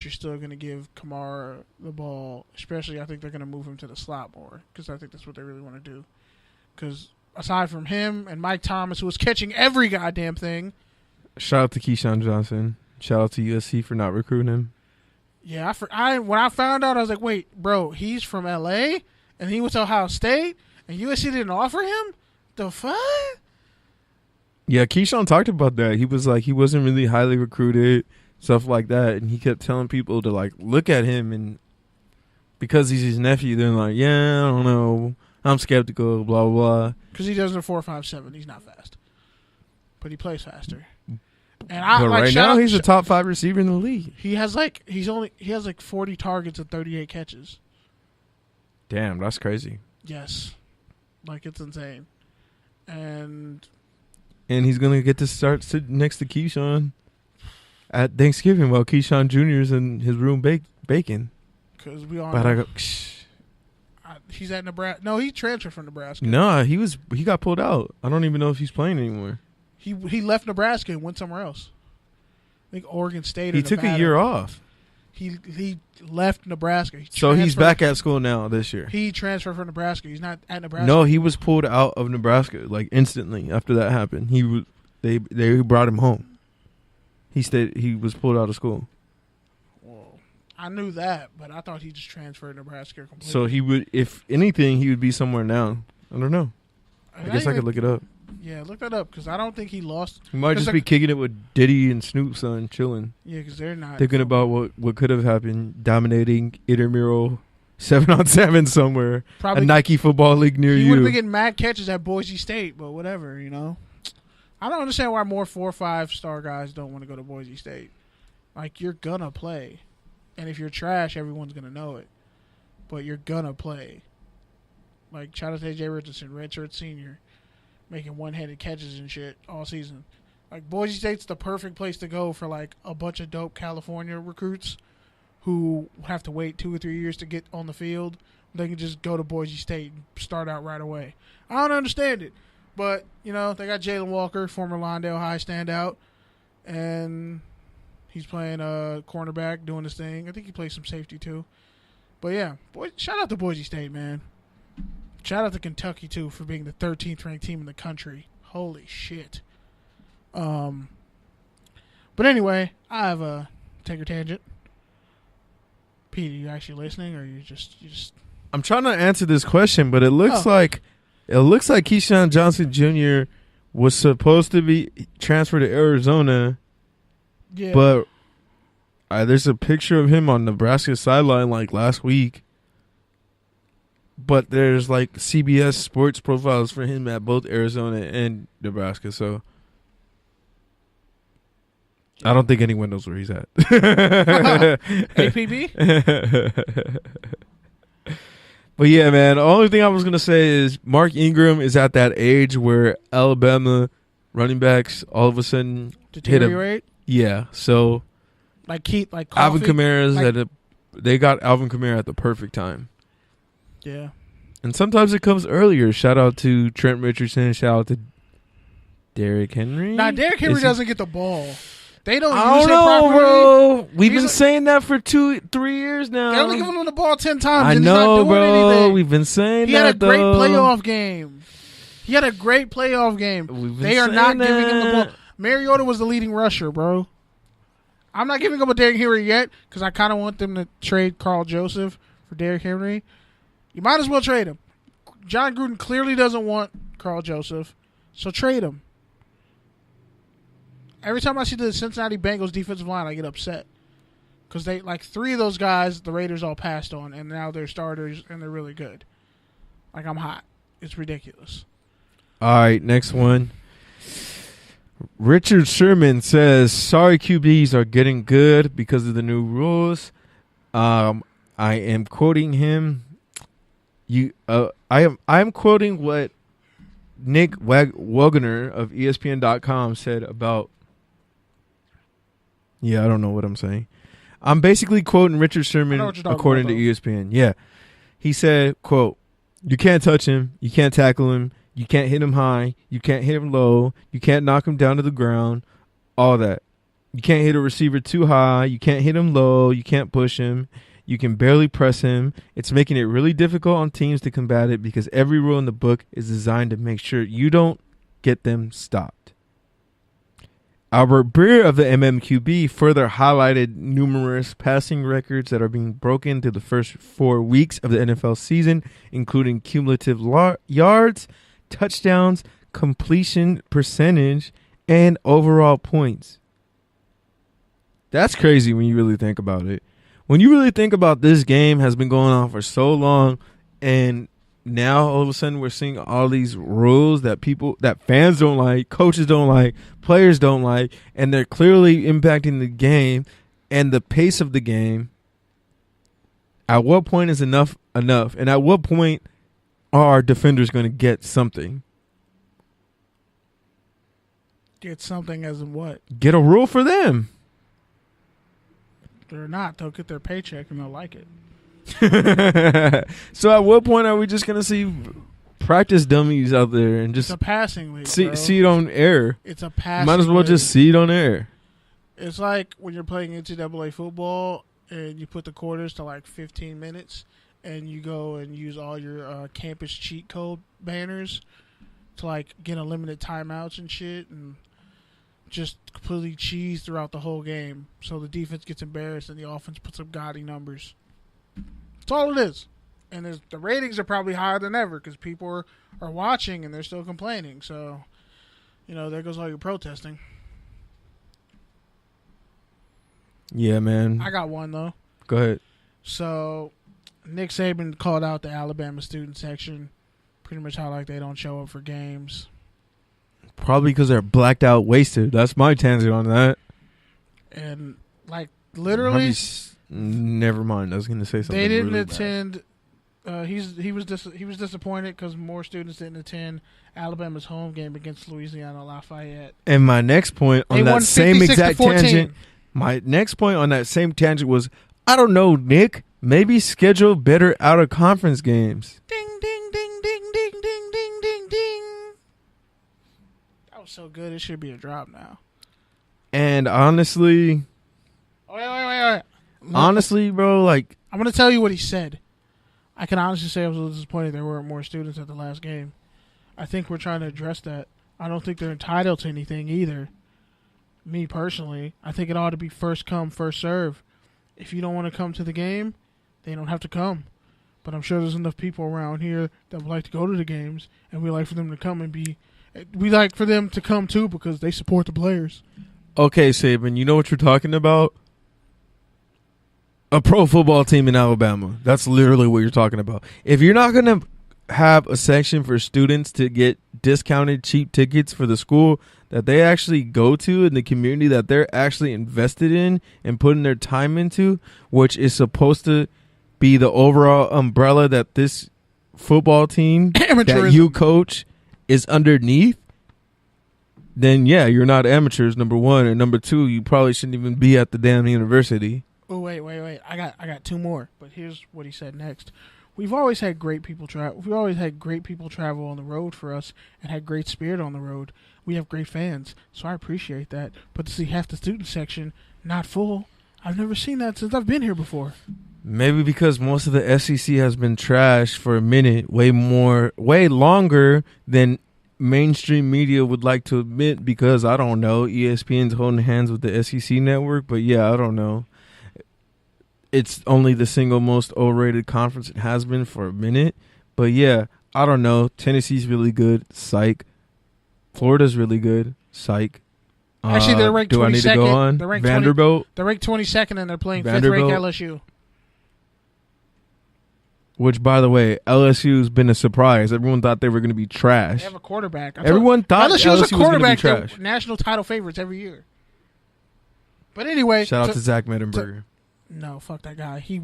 you're still going to give Kamara the ball. Especially, I think they're going to move him to the slot more because I think that's what they really want to do. Because aside from him and Mike Thomas, who was catching every goddamn thing. Shout out to Keyshawn Johnson. Shout out to USC for not recruiting him. Yeah, when I found out, I was like, wait, bro, he's from L.A. and he went to Ohio State and USC didn't offer him? The fuck? Yeah, Keyshawn talked about that. He was like, he wasn't really highly recruited, stuff like that. And he kept telling people to, like, look at him. And because he's his nephew, they're like, yeah, I don't know. I'm skeptical, blah, blah. Because he doesn't 4.57. He's not fast. But he plays faster. And but right now, he's a top 5 receiver in the league. He has like 40 targets and 38 catches. Damn, that's crazy. Yes. Like, it's insane. And he's going to get to start sitting next to Keyshawn at Thanksgiving while Keyshawn Jr. is in his room baking. Because we all but know. He's at Nebraska. No, he transferred from Nebraska. No, he got pulled out. I don't even know if he's playing anymore. He left Nebraska and went somewhere else. I think Oregon State or He took a year off. He left Nebraska. So he's back at school now this year. He transferred from Nebraska. He's not at Nebraska. No, he was pulled out of Nebraska like instantly after that happened. They brought him home. He was pulled out of school. Well, I knew that, but I thought he just transferred Nebraska completely. So he would, if anything, he would be somewhere now. I don't know. I guess I could look it up. Yeah, look that up because I don't think he lost. He might just be kicking it with Diddy and Snoop, son, chilling. Yeah, because they're not thinking about what could have happened, dominating intramural 7-on-7 somewhere, probably a Nike football league near you. He would have been getting mad catches at Boise State, but whatever, you know. I don't understand why more 4 or 5-star guys don't want to go to Boise State. Like, you're gonna play, and if you're trash, everyone's gonna know it. But you're gonna play. Like, shout out to A.J. Richardson, redshirt senior, making one-handed catches and shit all season. Like, Boise State's the perfect place to go for, like, a bunch of dope California recruits who have to wait 2 or 3 years to get on the field. They can just go to Boise State and start out right away. I don't understand it. But, you know, they got Jalen Walker, former Lawndale High standout, and he's playing cornerback, doing his thing. I think he plays some safety, too. But, yeah, shout out to Boise State, man. Shout out to Kentucky, too, for being the 13th ranked team in the country. Holy shit. But anyway, I have a take a tangent. Pete, are you actually listening, or you just? I'm trying to answer this question, but it looks like Keyshawn Johnson Jr. was supposed to be transferred to Arizona. Yeah. But there's a picture of him on Nebraska's sideline like last week. But there's like CBS sports profiles for him at both Arizona and Nebraska, so I don't think anyone knows where he's at. APB? But yeah, man, the only thing I was going to say is Mark Ingram is at that age where Alabama running backs all of a sudden deteriorate. Yeah, so like Alvin Kamara's they got Alvin Kamara at the perfect time. Yeah. And sometimes it comes earlier. Shout out to Trent Richardson. Shout out to Derrick Henry. Nah, Derrick Henry doesn't get the ball. They don't use him properly. Bro. We've been saying that for 2-3 years now. They're only giving him the ball 10 times. I and know, he's not doing bro. Anything. We've been saying he that, had a great playoff game. They are not giving him the ball. Mariota was the leading rusher, bro. I'm not giving up a Derrick Henry yet because I kind of want them to trade Carl Joseph for Derrick Henry. You might as well trade him. John Gruden clearly doesn't want Carl Joseph, so trade him. Every time I see the Cincinnati Bengals defensive line, I get upset. Because they, like, 3 of those guys, the Raiders all passed on, and now they're starters, and they're really good. Like, I'm hot. It's ridiculous. All right, next one. Richard Sherman says, sorry QBs are getting good because of the new rules. I am quoting him. I am quoting what Nick Wagner of ESPN.com said about. Yeah, I don't know what I'm saying. I'm basically quoting Richard Sherman according to ESPN. Yeah, he said, "quote You can't touch him, you can't tackle him, you can't hit him high, you can't hit him low, you can't knock him down to the ground, all that. You can't hit a receiver too high. You can't hit him low. You can't push him. You can barely press him. It's making it really difficult on teams to combat it because every rule in the book is designed to make sure you don't get them stopped. Albert Breer of the MMQB further highlighted numerous passing records that are being broken through the first 4 weeks of the NFL season, including cumulative yards, touchdowns, completion percentage, and overall points. That's crazy when you really think about it. When you really think about this game has been going on for so long, and now all of a sudden we're seeing all these rules that fans don't like, coaches don't like, players don't like, and they're clearly impacting the game and the pace of the game. At what point is enough? And at what point are our defenders going to get something? Get something as in what? Get a rule for them. They're not. They'll get their paycheck and they'll like it. So at what point are we just going to see practice dummies out there and just it's a passing league, see it on air? It's a passing Might as well league. just see it on air. It's like when you're playing NCAA football and you put the quarters to like 15 minutes and you go and use all your campus cheat code banners to like get unlimited timeouts and shit and just completely cheese throughout the whole game. So the defense gets embarrassed and the offense puts up gaudy numbers. That's all it is. And the ratings are probably higher than ever because people are watching and they're still complaining. So, there goes all your protesting. Yeah, man. I got one, though. Go ahead. So, Nick Saban called out the Alabama student section. Pretty much how, they don't show up for games. Probably because they're blacked out, wasted. That's my tangent on that. And, literally... Never mind. I was going to say something. They didn't really attend. He was disappointed because more students didn't attend Alabama's home game against Louisiana Lafayette. And my next point on that same exact tangent, was, I don't know, Nick. Maybe schedule better out of conference games. Ding ding ding ding ding ding ding ding ding. That was so good. It should be a drop now. And honestly, wait. Honestly, bro, I'm going to tell you what he said. I can honestly say I was a little disappointed there weren't more students at the last game. I think we're trying to address that. I don't think they're entitled to anything either. Me personally, I think it ought to be first come, first serve. If you don't want to come to the game, they don't have to come. But I'm sure there's enough people around here that would like to go to the games, and we like for them to come and be. We like for them to come too because they support the players. Okay, Saban, you know what you're talking about? A pro football team in Alabama. That's literally what you're talking about. If you're not going to have a section for students to get discounted cheap tickets for the school that they actually go to in the community that they're actually invested in and putting their time into, which is supposed to be the overall umbrella that this football team that you coach is underneath, then yeah, you're not amateurs, number one. And number two, you probably shouldn't even be at the damn university. Oh, wait. I got two more, but here's what he said next. We've always had great people travel. We've always had great people travel on the road for us and had great spirit on the road. We have great fans, so I appreciate that. But to see half the student section not full, I've never seen that since I've been here before. Maybe because most of the SEC has been trashed for a minute, way longer than mainstream media would like to admit because, I don't know, ESPN's holding hands with the SEC network. But yeah, I don't know. It's only the single most overrated conference it has been for a minute. But yeah, I don't know. Tennessee's really good. Psych. Florida's really good. Psych. Actually, they're ranked 22nd. Do I need to go on? Vanderbilt? They're ranked 22nd, and they're playing 5th-ranked LSU. Which, by the way, LSU's been a surprise. Everyone thought they were going to be trash. They have a quarterback. Everyone thought LSU was going to be trash. National title favorites every year. But anyway. Shout out to Zach Mettenberger. No, fuck that guy. He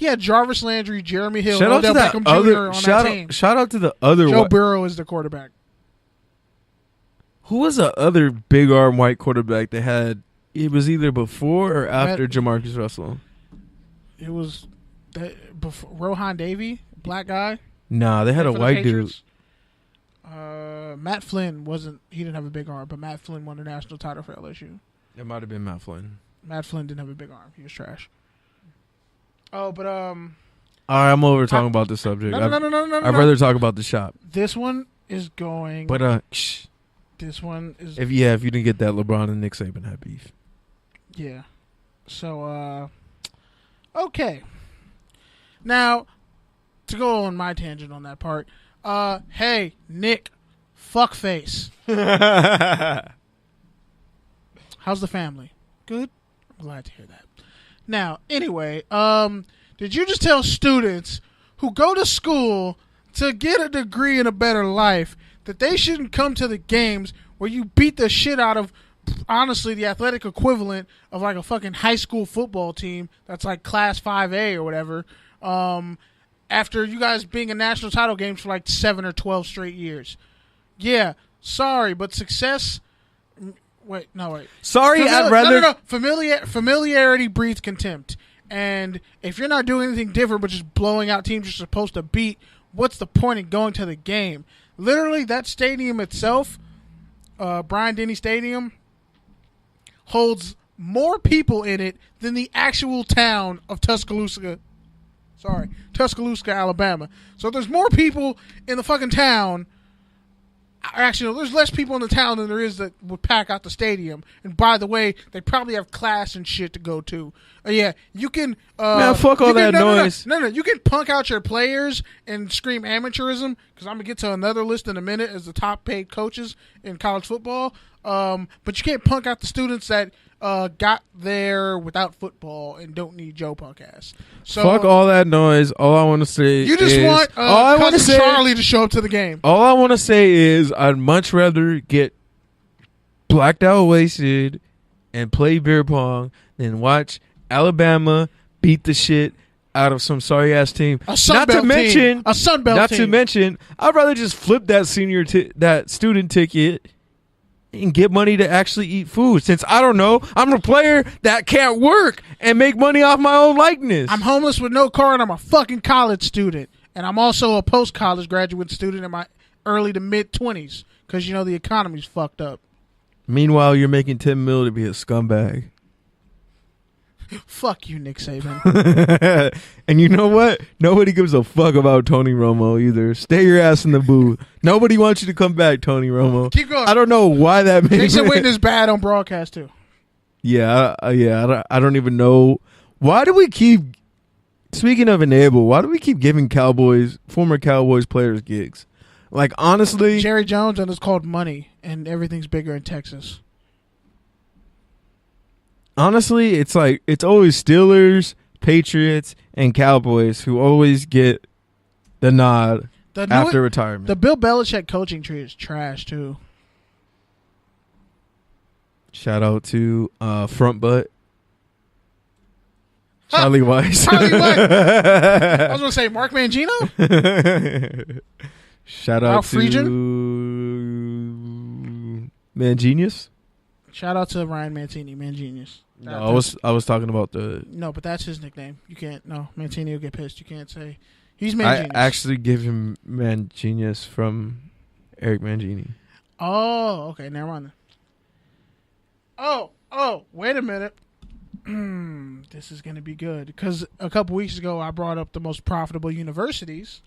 had Jarvis Landry, Jeremy Hill, shout Odell Beckham Jr. on that team. Shout out to the other Joe Burrow is the quarterback. Who was the other big arm white quarterback they had? It was either before or after Jamarcus Russell. It was before Rohan Davey, black guy. Nah, they had a white dude. Matt Flynn wasn't. He didn't have a big arm, but Matt Flynn won the national title for LSU. It might have been Matt Flynn. Matt Flynn didn't have a big arm. He was trash. Oh, but All right, I'm over talking about the subject. No. I'd rather talk about the shop. This one is going. But this one is. If you didn't get that, LeBron and Nick Saban had beef. Yeah. So okay. Now, to go on my tangent on that part. Hey, Nick, fuckface. How's the family? Good? I'm glad to hear that. Now, anyway, did you just tell students who go to school to get a degree in a better life that they shouldn't come to the games where you beat the shit out of, honestly, the athletic equivalent of like a fucking high school football team that's like Class 5A or whatever, after you guys being in national title games for like 7 or 12 straight years? Yeah, sorry, but success... Wait. Sorry, I'd rather... No. Familiarity breeds contempt. And if you're not doing anything different but just blowing out teams you're supposed to beat, what's the point in going to the game? Literally, that stadium itself, Bryant-Denny Stadium, holds more people in it than the actual town of Tuscaloosa, Alabama. So there's more people in the fucking town. Actually, no, there's less people in the town than there is that would pack out the stadium. And by the way, they probably have class and shit to go to. Yeah, you can... Man, fuck all that noise. No, you can punk out your players and scream amateurism, because I'm going to get to another list in a minute as the top paid coaches in college football. But you can't punk out the students that got there without football and don't need Joe punk ass. So, fuck all that noise. All I want to say you just is... want cousin Charlie to show up to the game. All I want to say is I'd much rather get blacked out wasted and play beer pong than watch Alabama beat the shit out of some sorry ass team. A Sun Belt team. Not to mention, I'd rather just flip that that student ticket and get money to actually eat food. Since I don't know, I'm a player that can't work and make money off my own likeness. I'm homeless with no car and I'm a fucking college student. And I'm also a post-college graduate student in my early to mid-20s because, you know, the economy's fucked up. Meanwhile, you're making $10 million to be a scumbag. Fuck you, Nick Saban. And you know what? Nobody gives a fuck about Tony Romo either. Stay your ass in the booth. Nobody wants you to come back, Tony Romo. Keep going. I don't know why that makes Jason Witten is bad on broadcast too. Yeah. I don't even know. Why do we keep... Speaking of enable, why do we keep giving former Cowboys players gigs? Like, honestly... Jerry Jones, and it's called money, and everything's bigger in Texas. Honestly, it's always Steelers, Patriots, and Cowboys who always get the nod after retirement. The Bill Belichick coaching tree is trash, too. Shout out to Front Butt. Charlie Weiss. Charlie Weiss. I was going to say Mark Mangino? Shout out to Mangenius. Shout out to Ryan Mancini, Mangenius. No, I was talking about the... No, but that's his nickname. You can't... No, Mancini will get pissed. You can't say... He's Mangenius. I actually give him Mangenius from Eric Mangini. Oh, okay. Never mind. Oh, wait a minute. This is going to be good. Because a couple weeks ago, I brought up the most profitable universities.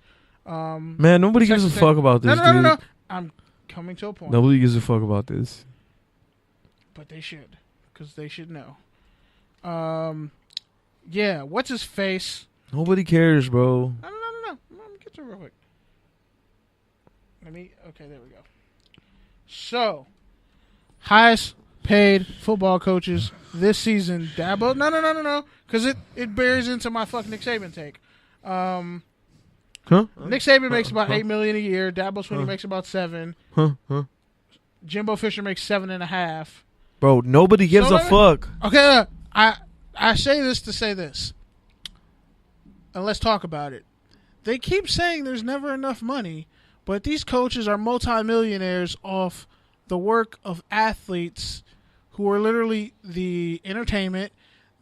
Man, nobody gives a fuck about this, dude. No. I'm coming to a point. Nobody gives a fuck about this. But they should. Because they should know. Yeah, what's his face? Nobody cares, bro. No. Let me get to it real quick. Okay, there we go. So, highest paid football coaches this season. Dabo? No. Because it bears into my fucking Nick Saban take. Nick Saban makes about $8 million a year. Dabo Swinney makes about $7 million. Jimbo Fisher makes $7.5 million. Bro, nobody gives a fuck. Okay, I say this to say this. And let's talk about it. They keep saying there's never enough money, but these coaches are multimillionaires off the work of athletes who are literally the entertainment,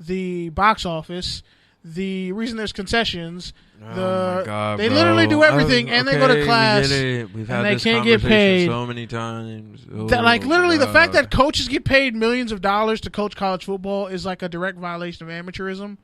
the box office, the reason there's concessions. Oh my God, they bro. literally do everything, and they go to class. We get it. We've had and they this can't get conversation paid so many times. Like Oh, literally, the God. fact that coaches get paid millions of dollars to coach college football is like a direct violation of amateurism.